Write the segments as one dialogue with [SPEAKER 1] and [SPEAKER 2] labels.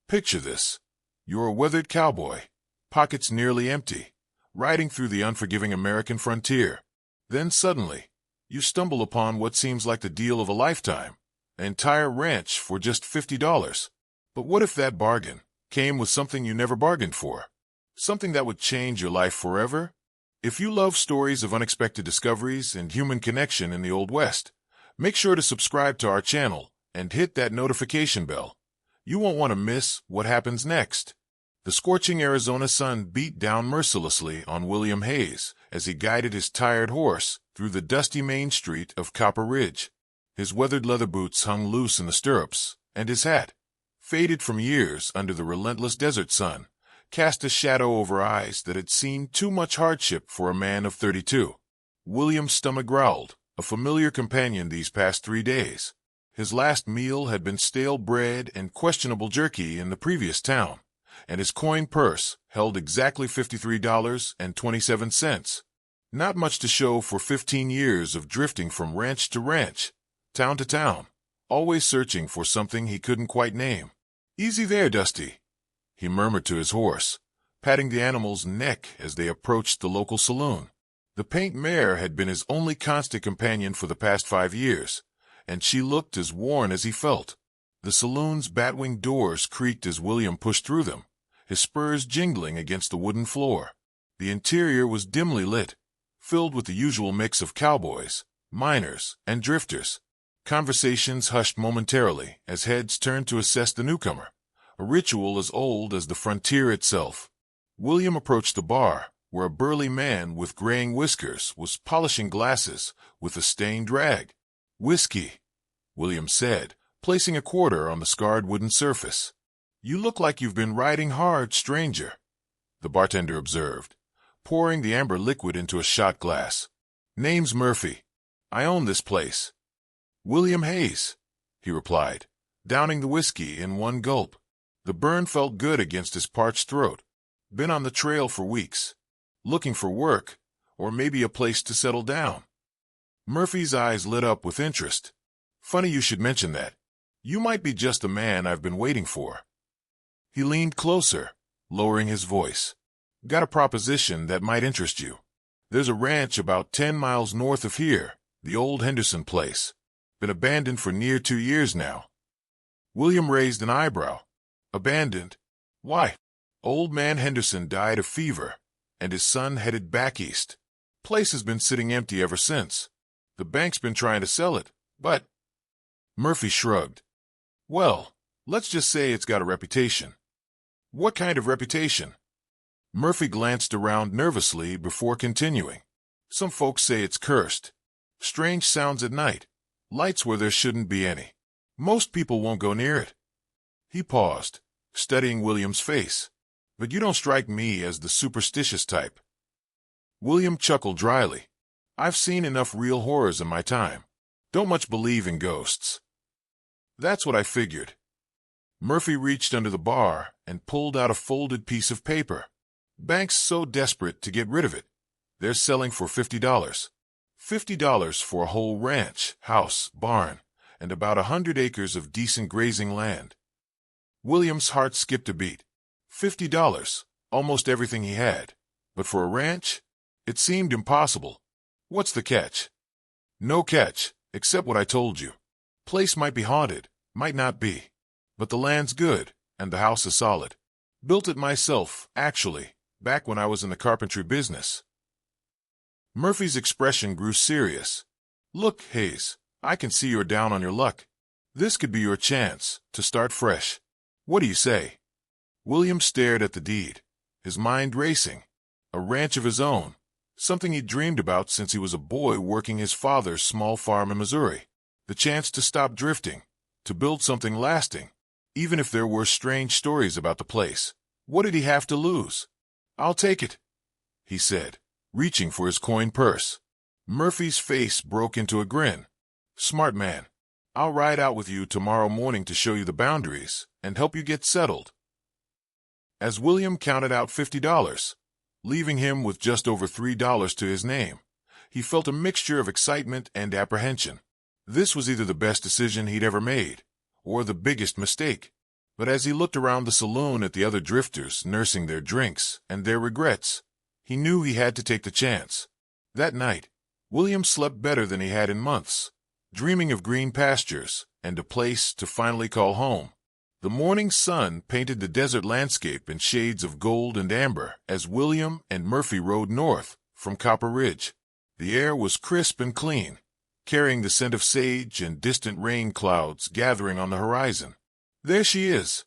[SPEAKER 1] Picture this. You're a weathered cowboy, pockets nearly empty, riding through the unforgiving American frontier. Then suddenly, you stumble upon what seems like the deal of a lifetime, an entire ranch for just $50. But what if that bargain came with something you never bargained for? Something that would change your life forever? If you love stories of unexpected discoveries and human connection in the Old West, make sure to subscribe to our channel and hit that notification bell. You won't want to miss what happens next. The scorching Arizona sun beat down mercilessly on William Hayes as he guided his tired horse through the dusty main street of Copper Ridge. His weathered leather boots hung loose in the stirrups, and his hat, faded from years under the relentless desert sun, cast a shadow over eyes that had seen too much hardship for a man of 32. William's stomach growled, a familiar companion these past 3 days. His last meal had been stale bread and questionable jerky in the previous town, and his coin purse held exactly $53.27. Not much to show for 15 years of drifting from ranch to ranch, town to town, always searching for something he couldn't quite name. "Easy there, Dusty," he murmured to his horse, patting the animal's neck as they approached the local saloon. The paint mare had been his only constant companion for the past 5 years, and she looked as worn as he felt. The saloon's batwing doors creaked as William pushed through them, his spurs jingling against the wooden floor. The interior was dimly lit, filled with the usual mix of cowboys, miners, and drifters. Conversations hushed momentarily as heads turned to assess the newcomer, a ritual as old as the frontier itself. William approached the bar, where a burly man with graying whiskers was polishing glasses with a stained rag. "Whiskey," William said, placing a quarter on the scarred wooden surface. "You look like you've been riding hard, stranger," the bartender observed, pouring the amber liquid into a shot glass. "Name's Murphy. I own this place." "William Hayes," he replied, downing the whiskey in one gulp. The burn felt good against his parched throat. "Been on the trail for weeks. Looking for work, or maybe a place to settle down." Murphy's eyes lit up with interest. "Funny you should mention that. You might be just the man I've been waiting for." He leaned closer, lowering his voice. "Got a proposition that might interest you. There's a ranch about 10 miles north of here, the old Henderson place. Been abandoned for near 2 years now." William raised an eyebrow. "Abandoned? Why?" "Old man Henderson died of fever, and his son headed back east. Place has been sitting empty ever since. The bank's been trying to sell it, but—" Murphy shrugged. "Well, let's just say it's got a reputation." "What kind of reputation?" Murphy glanced around nervously before continuing. "Some folks say it's cursed. Strange sounds at night. Lights where there shouldn't be any. Most people won't go near it." He paused, studying William's face. "But you don't strike me as the superstitious type." William chuckled dryly. "I've seen enough real horrors in my time. Don't much believe in ghosts." "That's what I figured." Murphy reached under the bar and pulled out a folded piece of paper. "Bank's so desperate to get rid of it, they're selling for $50. $50 for a whole ranch, house, barn, and about 100 acres of decent grazing land." William's heart skipped a beat. $50, almost everything he had. But for a ranch? It seemed impossible. "What's the catch?" "No catch, except what I told you. Place might be haunted, might not be. But the land's good, and the house is solid. Built it myself, actually, back when I was in the carpentry business." Murphy's expression grew serious. "Look, Hayes, I can see you're down on your luck. This could be your chance to start fresh. What do you say?" William stared at the deed, his mind racing. A ranch of his own, something he'd dreamed about since he was a boy working his father's small farm in Missouri. The chance to stop drifting, to build something lasting, even if there were strange stories about the place. What did he have to lose? "I'll take it," he said, reaching for his coin purse. Murphy's face broke into a grin. "Smart man. I'll ride out with you tomorrow morning to show you the boundaries and help you get settled." As William counted out $50, leaving him with just over $3 to his name, he felt a mixture of excitement and apprehension. This was either the best decision he'd ever made, or the biggest mistake. But as he looked around the saloon at the other drifters nursing their drinks and their regrets, he knew he had to take the chance. That night, William slept better than he had in months, dreaming of green pastures and a place to finally call home. The morning sun painted the desert landscape in shades of gold and amber as William and Murphy rode north from Copper Ridge. The air was crisp and clean, carrying the scent of sage and distant rain clouds gathering on the horizon. "There she is,"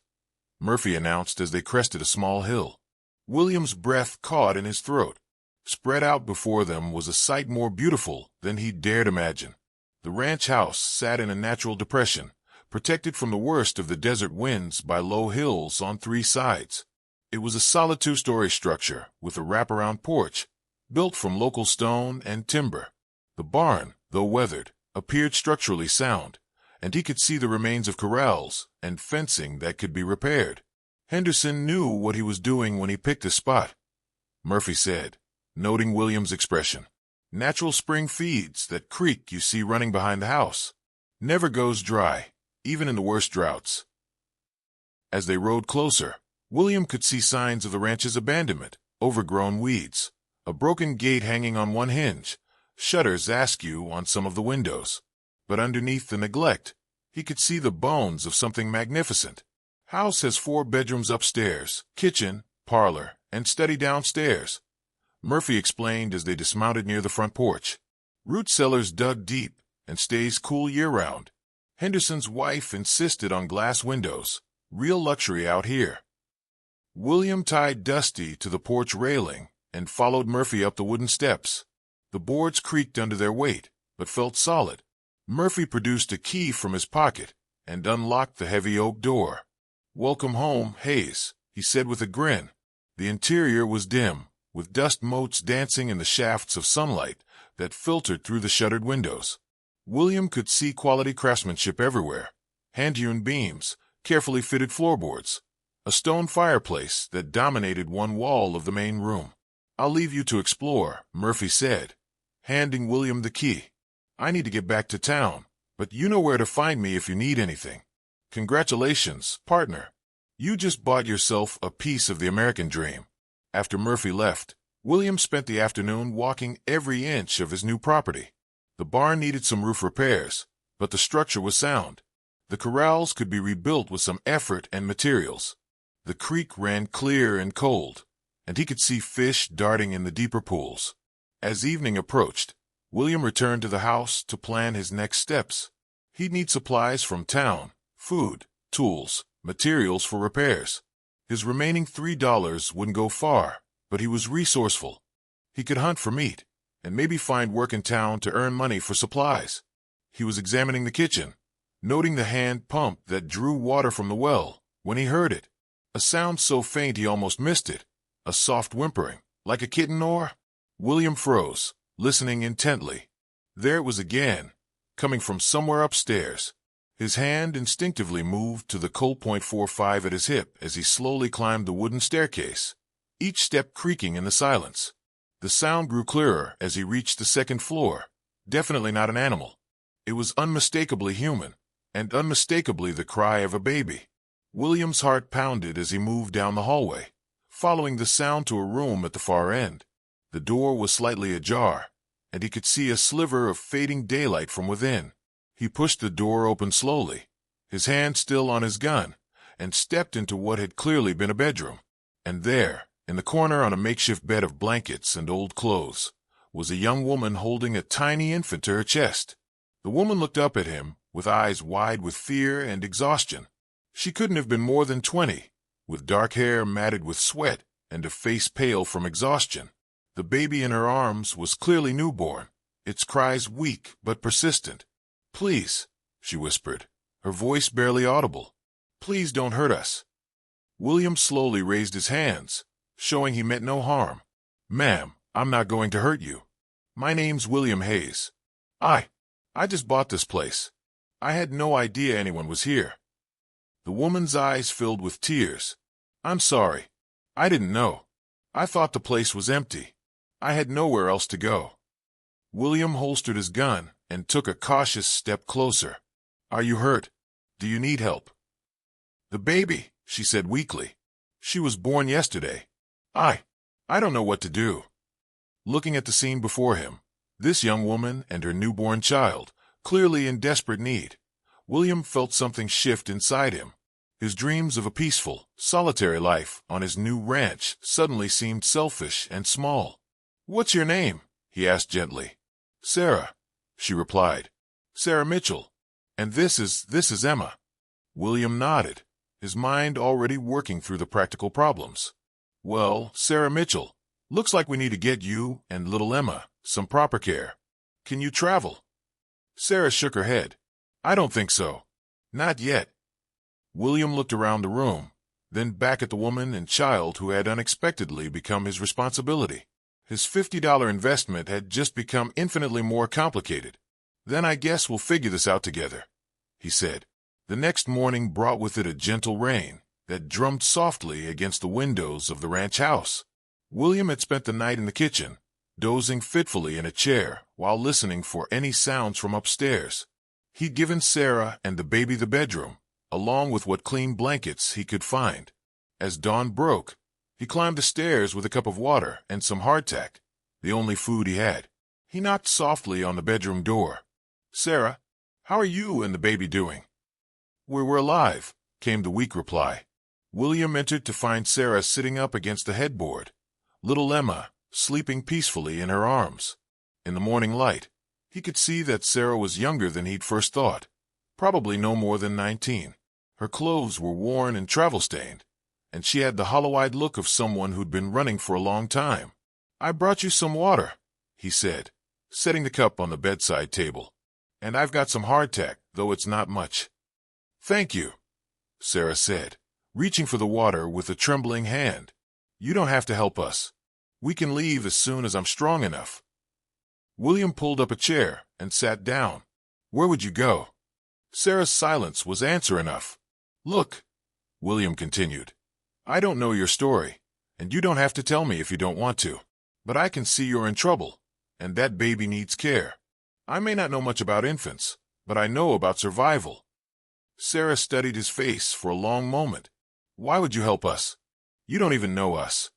[SPEAKER 1] Murphy announced as they crested a small hill. William's breath caught in his throat. Spread out before them was a sight more beautiful than he dared imagine. The ranch house sat in a natural depression, protected from the worst of the desert winds by low hills on three sides. It was a solid two-story structure with a wraparound porch, built from local stone and timber. The barn, though weathered, appeared structurally sound, and he could see the remains of corrals and fencing that could be repaired. Henderson knew what he was doing when he picked this spot, Murphy said, noting William's expression. "Natural spring feeds, that creek you see running behind the house. Never goes dry, even in the worst droughts." As they rode closer, William could see signs of the ranch's abandonment, overgrown weeds, a broken gate hanging on one hinge, shutters askew on some of the windows. But underneath the neglect, he could see the bones of something magnificent. "House has 4 bedrooms upstairs, kitchen, parlor, and study downstairs," Murphy explained as they dismounted near the front porch. "Root cellars dug deep and stays cool year-round. Henderson's wife insisted on glass windows, real luxury out here." William tied Dusty to the porch railing and followed Murphy up the wooden steps. The boards creaked under their weight, but felt solid. Murphy produced a key from his pocket and unlocked the heavy oak door. "Welcome home, Hayes," he said with a grin. The interior was dim, with dust motes dancing in the shafts of sunlight that filtered through the shuttered windows. William could see quality craftsmanship everywhere: hand-hewn beams, carefully fitted floorboards, a stone fireplace that dominated one wall of the main room. "I'll leave you to explore," Murphy said, handing William the key. "I need to get back to town, but you know where to find me if you need anything. Congratulations, partner. You just bought yourself a piece of the American dream." After Murphy left, William spent the afternoon walking every inch of his new property. The barn needed some roof repairs, but the structure was sound. The corrals could be rebuilt with some effort and materials. The creek ran clear and cold, and he could see fish darting in the deeper pools. As evening approached, William returned to the house to plan his next steps. He'd need supplies from town, food, tools, materials for repairs. His remaining $3 wouldn't go far, but he was resourceful. He could hunt for meat, and maybe find work in town to earn money for supplies. He was examining the kitchen, noting the hand pump that drew water from the well, when he heard it. A sound so faint he almost missed it, a soft whimpering, like a kitten or... William froze, listening intently. There it was again, coming from somewhere upstairs. His hand instinctively moved to the Colt .45 at his hip as he slowly climbed the wooden staircase, each step creaking in the silence. The sound grew clearer as he reached the second floor. Definitely not an animal. It was unmistakably human, and unmistakably the cry of a baby. William's heart pounded as he moved down the hallway, following the sound to a room at the far end. The door was slightly ajar, and he could see a sliver of fading daylight from within. He pushed the door open slowly, his hand still on his gun, and stepped into what had clearly been a bedroom. And there, in the corner on a makeshift bed of blankets and old clothes, was a young woman holding a tiny infant to her chest. The woman looked up at him, with eyes wide with fear and exhaustion. She couldn't have been more than 20, with dark hair matted with sweat and a face pale from exhaustion. The baby in her arms was clearly newborn, its cries weak but persistent. "Please," she whispered, her voice barely audible. "Please don't hurt us." William slowly raised his hands, showing he meant no harm. "Ma'am, I'm not going to hurt you. My name's William Hayes. I just bought this place. I had no idea anyone was here." The woman's eyes filled with tears. "I'm sorry. I didn't know. I thought the place was empty. I had nowhere else to go." William holstered his gun and took a cautious step closer. "Are you hurt? Do you need help?" The baby, she said weakly. She was born yesterday. I don't know what to do. Looking at the scene before him, this young woman and her newborn child, clearly in desperate need, William felt something shift inside him. His dreams of a peaceful, solitary life on his new ranch suddenly seemed selfish and small. "What's your name?" he asked gently. "Sarah," she replied. "Sarah Mitchell. And this is Emma." William nodded, his mind already working through the practical problems. "Well, Sarah Mitchell, looks like we need to get you and little Emma some proper care. Can you travel?" Sarah shook her head. "I don't think so. Not yet." William looked around the room, then back at the woman and child who had unexpectedly become his responsibility. His $50 investment had just become infinitely more complicated. "Then I guess we'll figure this out together," he said. The next morning brought with it a gentle rain that drummed softly against the windows of the ranch house. William had spent the night in the kitchen, dozing fitfully in a chair while listening for any sounds from upstairs. He'd given Sarah and the baby the bedroom, along with what clean blankets he could find. As dawn broke, he climbed the stairs with a cup of water and some hardtack, the only food he had. He knocked softly on the bedroom door. "Sarah, how are you and the baby doing?" We're alive," came the weak reply. William entered to find Sarah sitting up against the headboard, little Emma sleeping peacefully in her arms. In the morning light, he could see that Sarah was younger than he'd first thought, probably no more than 19. Her clothes were worn and travel-stained, and she had the hollow-eyed look of someone who'd been running for a long time. "I brought you some water," he said, setting the cup on the bedside table. "And I've got some hardtack, though it's not much." "Thank you," Sarah said, reaching for the water with a trembling hand. "You don't have to help us. We can leave as soon as I'm strong enough." William pulled up a chair and sat down. "Where would you go?" Sarah's silence was answer enough. "Look," William continued, "I don't know your story, and you don't have to tell me if you don't want to. But I can see you're in trouble, and that baby needs care. I may not know much about infants, but I know about survival." Sarah studied his face for a long moment. "Why would you help us? You don't even know us."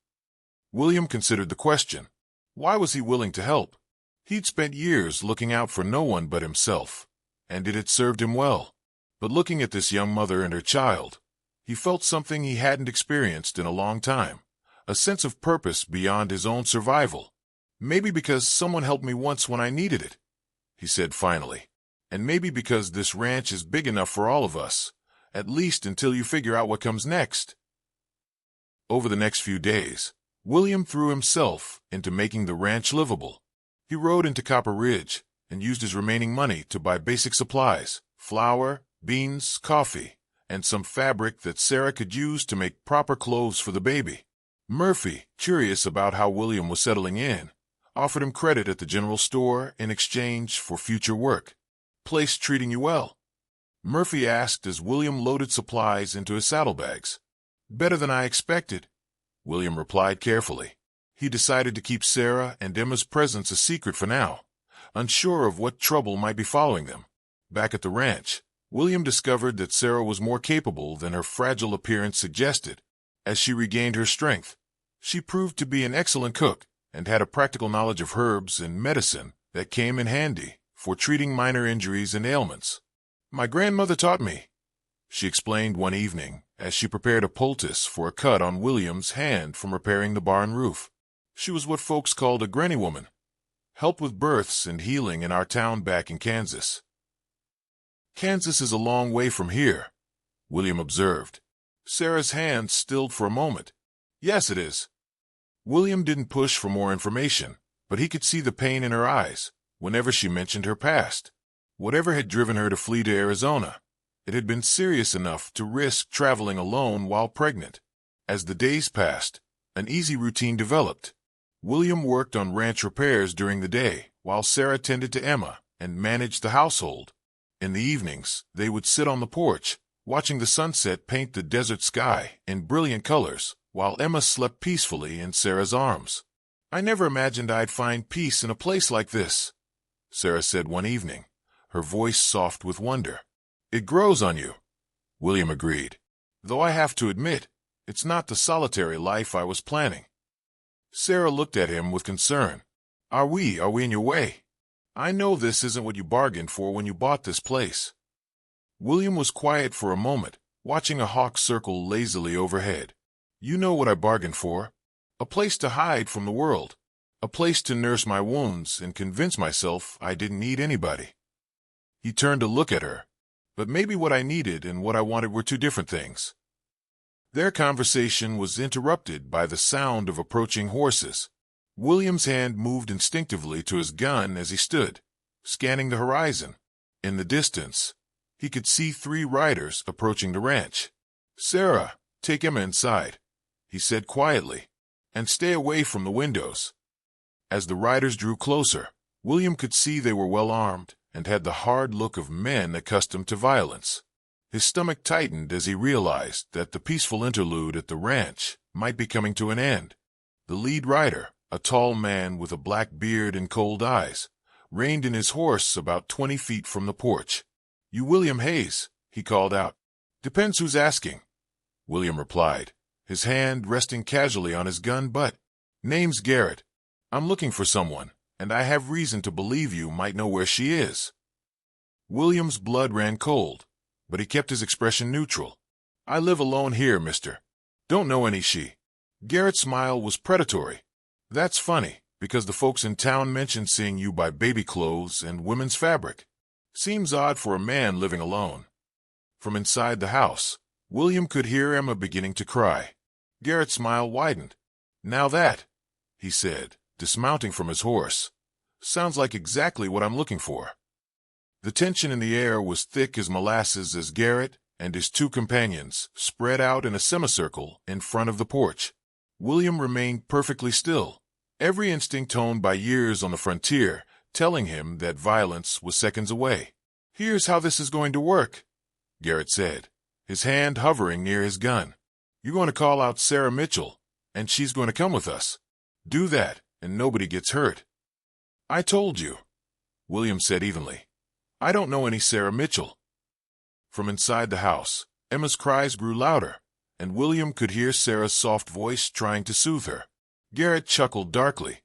[SPEAKER 1] William considered the question. Why was he willing to help? He'd spent years looking out for no one but himself, and it had served him well. But looking at this young mother and her child, he felt something he hadn't experienced in a long time, a sense of purpose beyond his own survival. "Maybe because someone helped me once when I needed it," he said finally. "And maybe because this ranch is big enough for all of us, at least until you figure out what comes next." Over the next few days, William threw himself into making the ranch livable. He rode into Copper Ridge and used his remaining money to buy basic supplies, flour, beans, coffee, and some fabric that Sarah could use to make proper clothes for the baby. Murphy, curious about how William was settling in, offered him credit at the general store in exchange for future work. "Place treating you well?" Murphy asked as William loaded supplies into his saddlebags. "Better than I expected," William replied carefully. He decided to keep Sarah and Emma's presence a secret for now, unsure of what trouble might be following them. Back at the ranch, William discovered that Sarah was more capable than her fragile appearance suggested. As she regained her strength, she proved to be an excellent cook and had a practical knowledge of herbs and medicine that came in handy for treating minor injuries and ailments. "My grandmother taught me," she explained one evening as she prepared a poultice for a cut on William's hand from repairing the barn roof. "She was what folks called a granny woman. Helped with births and healing in our town back in Kansas." "Kansas is a long way from here," William observed. Sarah's hand stilled for a moment. "Yes, it is." William didn't push for more information, but he could see the pain in her eyes whenever she mentioned her past. Whatever had driven her to flee to Arizona, it had been serious enough to risk traveling alone while pregnant. As the days passed, an easy routine developed. William worked on ranch repairs during the day, while Sarah tended to Emma and managed the household. In the evenings, they would sit on the porch, watching the sunset paint the desert sky in brilliant colors, while Emma slept peacefully in Sarah's arms. "I never imagined I'd find peace in a place like this," Sarah said one evening, her voice soft with wonder. "It grows on you," William agreed. though I have to admit, it's not the solitary life I was planning. Sarah looked at him with concern. Are we in your way? I know this isn't what you bargained for when you bought this place. William was quiet for a moment, watching a hawk circle lazily overhead. You know what I bargained for. A place to hide from the world. A place to nurse my wounds and convince myself I didn't need anybody. He turned to look at her. But maybe what I needed and what I wanted were two different things. Their conversation was interrupted by the sound of approaching horses. William's hand moved instinctively to his gun as he stood, scanning the horizon. In the distance, he could see 3 riders approaching the ranch. Sarah, take Emma inside, he said quietly, and stay away from the windows. As the riders drew closer, William could see they were well armed and had the hard look of men accustomed to violence. His stomach tightened as he realized that the peaceful interlude at the ranch might be coming to an end. The lead rider, a tall man with a black beard and cold eyes, reined in his horse about 20 feet from the porch. You William Hayes, he called out. Depends who's asking, William replied, his hand resting casually on his gun butt. Name's Garrett. I'm looking for someone, and I have reason to believe you might know where she is. William's blood ran cold, but he kept his expression neutral. I live alone here, mister. Don't know any she. Garrett's smile was predatory. That's funny, because the folks in town mentioned seeing you buy baby clothes and women's fabric. Seems odd for a man living alone. From inside the house, William could hear Emma beginning to cry. Garrett's smile widened. Now that, he said, dismounting from his horse, sounds like exactly what I'm looking for. The tension in the air was thick as molasses as Garrett and his 2 companions spread out in a semicircle in front of the porch. William remained perfectly still, every instinct honed by years on the frontier, telling him that violence was seconds away. Here's how this is going to work, Garrett said, his hand hovering near his gun. You're going to call out Sarah Mitchell, and she's going to come with us. Do that, and nobody gets hurt. I told you, William said evenly. I don't know any Sarah Mitchell. From inside the house, Emma's cries grew louder, and William could hear Sarah's soft voice trying to soothe her. Garrett chuckled darkly.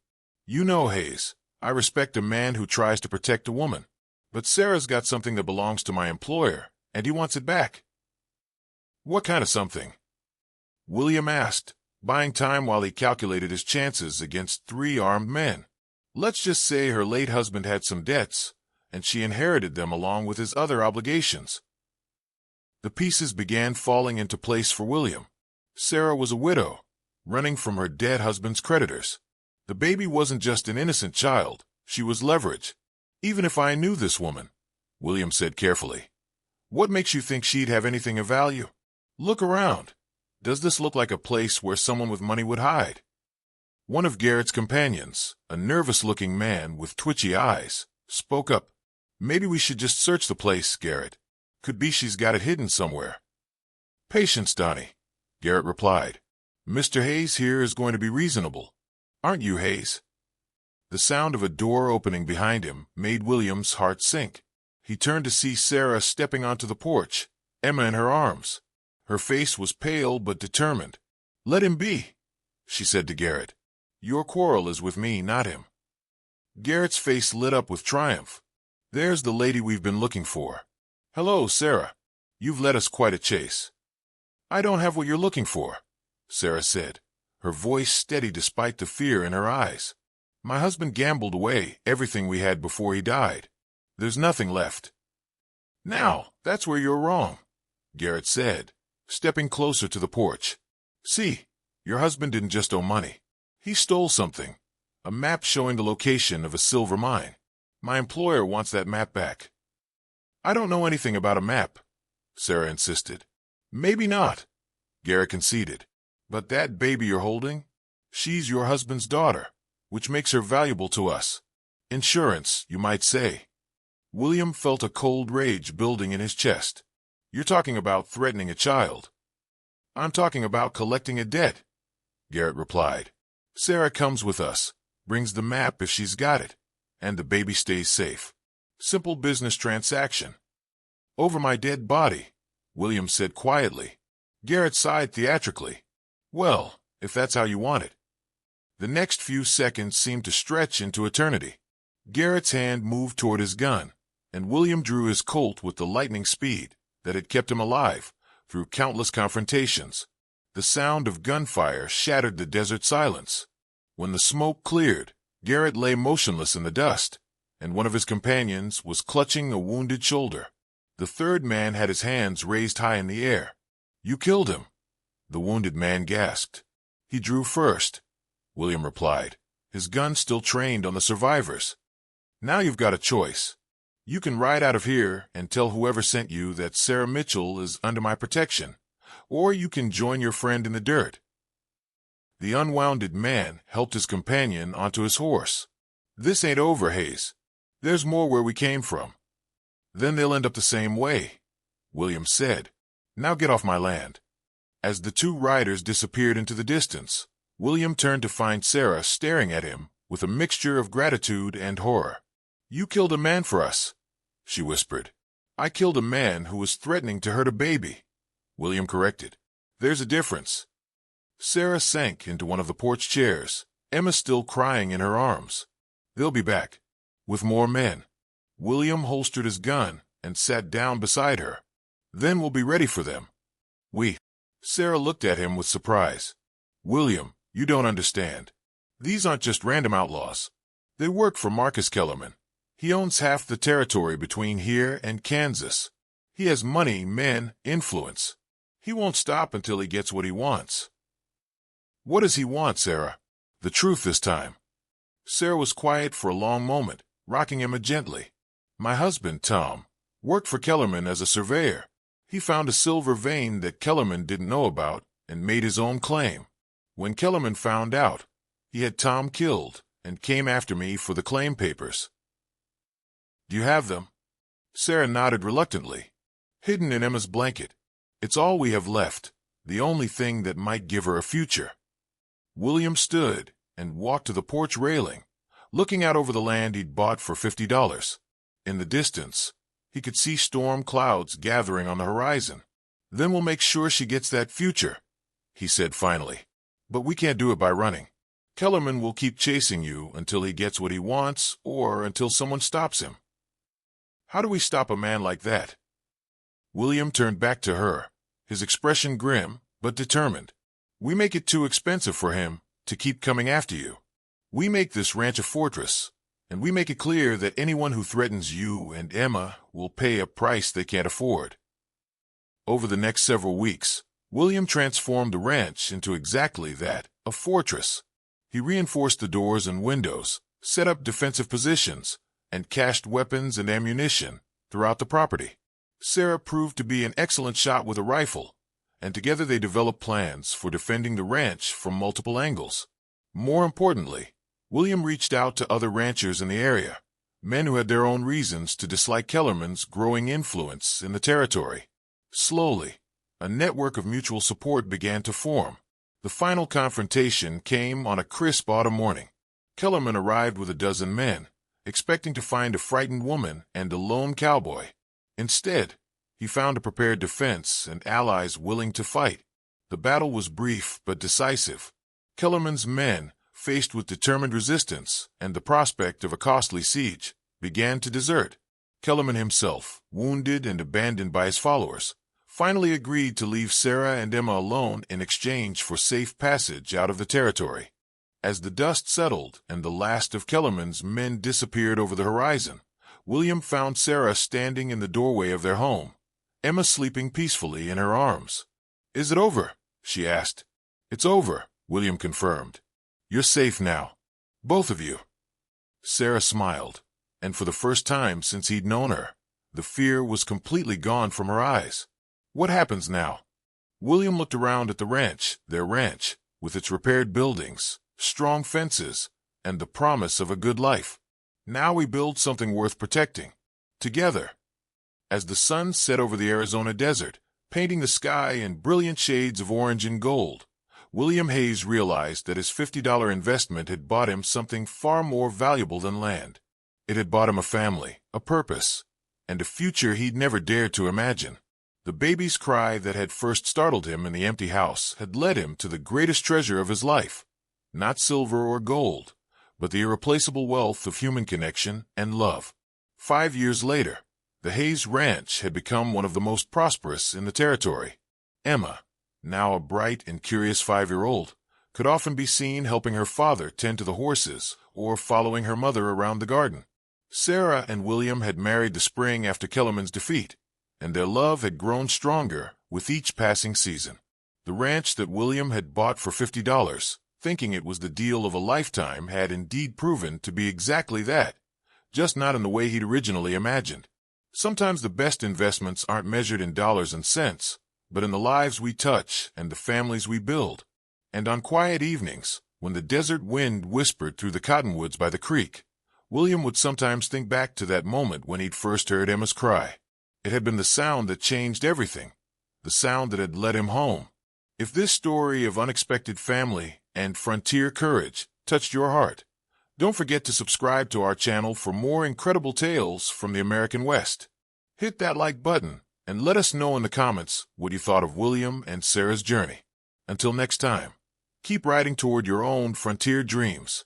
[SPEAKER 1] You know, Hayes, I respect a man who tries to protect a woman, but Sarah's got something that belongs to my employer, and he wants it back. What kind of something? William asked, buying time while he calculated his chances against 3 armed men. Let's just say her late husband had some debts, and she inherited them along with his other obligations. The pieces began falling into place for William. Sarah was a widow, running from her dead husband's creditors. The baby wasn't just an innocent child, she was leverage. Even if I knew this woman, William said carefully, what makes you think she'd have anything of value? Look around. Does this look like a place where someone with money would hide? One of Garrett's companions, a nervous-looking man with twitchy eyes, spoke up. Maybe we should just search the place, Garrett. Could be she's got it hidden somewhere. Patience, Donnie, Garrett replied. Mr. Hayes here is going to be reasonable. Aren't you, Hayes? The sound of a door opening behind him made William's heart sink. He turned to see Sarah stepping onto the porch, Emma in her arms. Her face was pale but determined. Let him be, she said to Garrett. Your quarrel is with me, not him. Garrett's face lit up with triumph. There's the lady we've been looking for. Hello, Sarah. You've led us quite a chase. I don't have what you're looking for, Sarah said, her voice steady despite the fear in her eyes. My husband gambled away everything we had before he died. There's nothing left. Now, that's where you're wrong, Garrett said, stepping closer to the porch. See, your husband didn't just owe money. He stole something, a map showing the location of a silver mine. My employer wants that map back. I don't know anything about a map, Sarah insisted. Maybe not, Garrett conceded. But that baby you're holding, she's your husband's daughter, which makes her valuable to us. Insurance, you might say. William felt a cold rage building in his chest. You're talking about threatening a child. I'm talking about collecting a debt, Garrett replied. Sarah comes with us, brings the map if she's got it, and the baby stays safe. Simple business transaction. Over my dead body, William said quietly. Garrett sighed theatrically. Well, if that's how you want it. The next few seconds seemed to stretch into eternity. Garrett's hand moved toward his gun, and William drew his Colt with the lightning speed that had kept him alive through countless confrontations. The sound of gunfire shattered the desert silence. When the smoke cleared, Garrett lay motionless in the dust, and one of his companions was clutching a wounded shoulder. The third man had his hands raised high in the air. "You killed him," the wounded man gasped. "He drew first," William replied, his gun still trained on the survivors. "Now you've got a choice. You can ride out of here and tell whoever sent you that Sarah Mitchell is under my protection, or you can join your friend in the dirt." The unwounded man helped his companion onto his horse. "This ain't over, Hayes. There's more where we came from." "Then they'll end up the same way," William said. "Now get off my land." As the two riders disappeared into the distance, William turned to find Sarah staring at him with a mixture of gratitude and horror. "You killed a man for us," she whispered. "I killed a man who was threatening to hurt a baby," William corrected. "There's a difference." Sarah sank into one of the porch chairs, Emma still crying in her arms. "They'll be back. With more men." William holstered his gun and sat down beside her. "Then we'll be ready for them." "We?" Sarah looked at him with surprise. "William, you don't understand. These aren't just random outlaws. They work for Marcus Kellerman. He owns half the territory between here and Kansas. He has money, men, influence. He won't stop until he gets what he wants." "What does he want, Sarah? The truth this time." Sarah was quiet for a long moment, rocking Emma gently. "My husband, Tom, worked for Kellerman as a surveyor. He found a silver vein that Kellerman didn't know about and made his own claim. When Kellerman found out, he had Tom killed and came after me for the claim papers." "Do you have them?" Sarah nodded reluctantly. "Hidden in Emma's blanket. It's all we have left, the only thing that might give her a future." William stood and walked to the porch railing, looking out over the land he'd bought for $50. In the distance, he could see storm clouds gathering on the horizon. "Then we'll make sure she gets that future," he said finally. "But we can't do it by running. Kellerman will keep chasing you until he gets what he wants or until someone stops him." "How do we stop a man like that?" William turned back to her, his expression grim but determined. "We make it too expensive for him to keep coming after you. We make this ranch a fortress, and we make it clear that anyone who threatens you and Emma will pay a price they can't afford." Over the next several weeks, William transformed the ranch into exactly that, a fortress. He reinforced the doors and windows, set up defensive positions, and cached weapons and ammunition throughout the property. Sarah proved to be an excellent shot with a rifle, and together they developed plans for defending the ranch from multiple angles. More importantly, William reached out to other ranchers in the area, men who had their own reasons to dislike Kellerman's growing influence in the territory. Slowly, a network of mutual support began to form. The final confrontation came on a crisp autumn morning. Kellerman arrived with a dozen men, expecting to find a frightened woman and a lone cowboy. Instead, he found a prepared defense and allies willing to fight. The battle was brief but decisive. Kellerman's men, faced with determined resistance and the prospect of a costly siege, began to desert. Kellerman himself, wounded and abandoned by his followers, finally agreed to leave Sarah and Emma alone in exchange for safe passage out of the territory. As the dust settled and the last of Kellerman's men disappeared over the horizon, William found Sarah standing in the doorway of their home, Emma sleeping peacefully in her arms. "Is it over?" she asked. "It's over," William confirmed. "You're safe now. Both of you." Sarah smiled, and for the first time since he'd known her, the fear was completely gone from her eyes. "What happens now?" William looked around at the ranch, their ranch, with its repaired buildings, strong fences, and the promise of a good life. "Now we build something worth protecting. Together." As the sun set over the Arizona desert, painting the sky in brilliant shades of orange and gold, William Hayes realized that his $50 investment had bought him something far more valuable than land. It had bought him a family, a purpose, and a future he'd never dared to imagine. The baby's cry that had first startled him in the empty house had led him to the greatest treasure of his life. Not silver or gold, but the irreplaceable wealth of human connection and love. 5 years later, the Hayes Ranch had become one of the most prosperous in the territory. Emma, now a bright and curious 5-year-old, could often be seen helping her father tend to the horses or following her mother around the garden. Sarah and William had married the spring after Kellerman's defeat, and their love had grown stronger with each passing season. The ranch that William had bought for $50, thinking it was the deal of a lifetime, had indeed proven to be exactly that, just not in the way he'd originally imagined. Sometimes the best investments aren't measured in dollars and cents, but in the lives we touch and the families we build. And on quiet evenings, when the desert wind whispered through the cottonwoods by the creek, William would sometimes think back to that moment when he'd first heard Emma's cry. It had been the sound that changed everything, the sound that had led him home. If this story of unexpected family and frontier courage touched your heart, don't forget to subscribe to our channel for more incredible tales from the American West. Hit that like button and let us know in the comments what you thought of William and Sarah's journey. Until next time, keep riding toward your own frontier dreams.